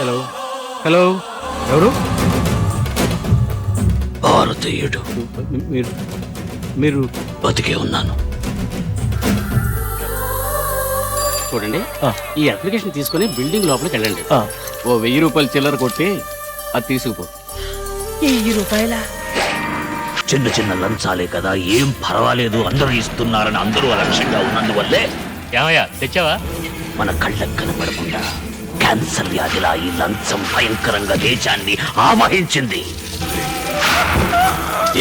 Hello hello, ఎవరు? భారతీయుడు. మీరు మీరు బతికే ఉన్నాను. చూడండి, ఈ అప్లికేషన్ తీసుకుని బిల్డింగ్ లోపలికి వెళ్ళండి. ఓ 1000 రూపాయలు చిల్లర కొట్టి అది తీసుకుపో. 1000 రూపాయల? చిన్న చిన్న లంచాలే కదా, ఏం పర్వాలేదు, అందరూ ఇస్తున్నారని అందరూ అలక్ష్యంగా ఉన్నందువల్లే ఏమయ్యా తెచ్చావా? మన కళ్ళకు కనపడకుండా క్యాన్సర్ వ్యాధిలా ఈ లంచం భయంకరంగా దేశాన్ని ఆవహించింది.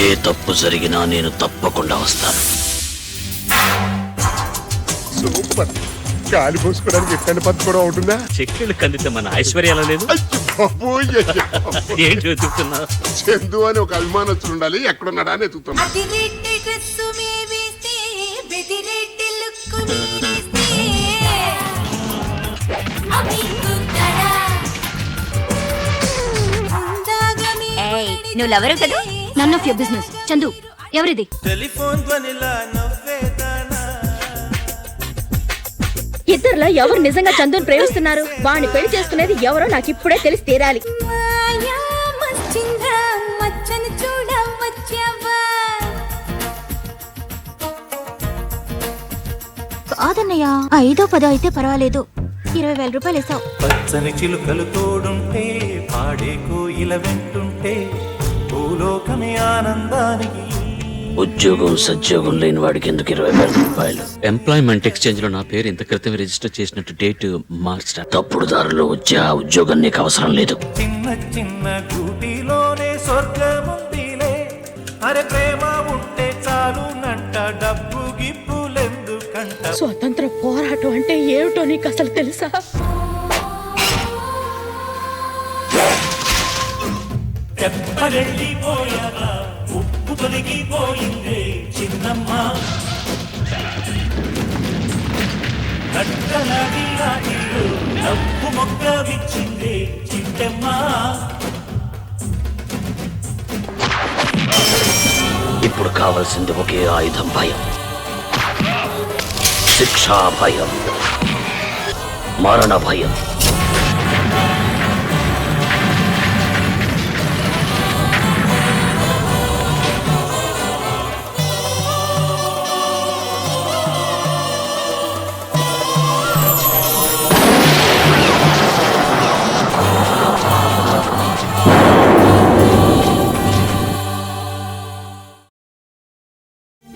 ఏ తప్పు జరిగినా నేను తప్పకుండా వస్తాను. సూపర్. గాలి పోసుకోవడానికి ఎట్లాంటి పద్ధతి కూడా ఉంటుందా? చెక్కలు కందితే మన ఐశ్వర్యాలు లేదు. ఏంటి వెతుకుతున్నా? చందు అని ఒక అభిమానస్తులు ఉండాలి, ఎక్కడున్నాడా అని ఎత్తుతున్నా. నువ్వు లవరు కదా? None of your business. Chandu ఎవరిది? ఇద్దరులో ఎవరు నిజంగా చందుని ప్రేమిస్తున్నారు, వాణ్ణి పెళ్లి చేసుకునేది ఎవరో నాకు ఇప్పుడే తెలిసి తీరాలి. కాదన్నయ్య, 5ో 10ో అయితే పర్వాలేదు. 20,000 రూపాయలు ఇస్తావు. పచ్చని చిలుకలు తోడుంటే, పాడే కోయిల వెంటుంటే, భూలోకమే ఆనందానికి. ఉద్యోగం సద్యోగం లేని వాడికి ఎందుకు 20,000 రూపాయలు? ఎంప్లాయ్మెంట్ ఎక్స్చేంజ్ లో నా పేరు ఇంత క్రితం రిజిస్టర్ చేసినట్టు డేట్ మార్చడం. తప్పుడు దారిలో వచ్చే ఆ ఉద్యోగం నీకు అవసరం లేదు. చిన్న చిన్న గూటిలోనే స్వర్గముందిలే. అరే ప్రేమ ఉంటే చాలునంట, డబ్బు గిప్పులెందుకంట. స్వతంత్ర పోరాటం అంటే ఏమిటో నీకు అసలు తెలుసా? తెప్పరెళ్ళిపోయాక ఉప్పు తొలగిపోయిందే చిన్నమ్మ. నట్టనది రాజీలు డబ్బు మొక్క విచ్చిందే చిట్టమ్మ. ఇప్పుడు కావాల్సింది ఒకే ఆయుధం, భయం. శిక్షా భయం, మరణ భయం.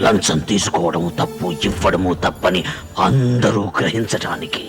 లంచం తీసుకోవడము తప్పు, ఇవ్వడము తప్పని అందరూ గ్రహించటానికి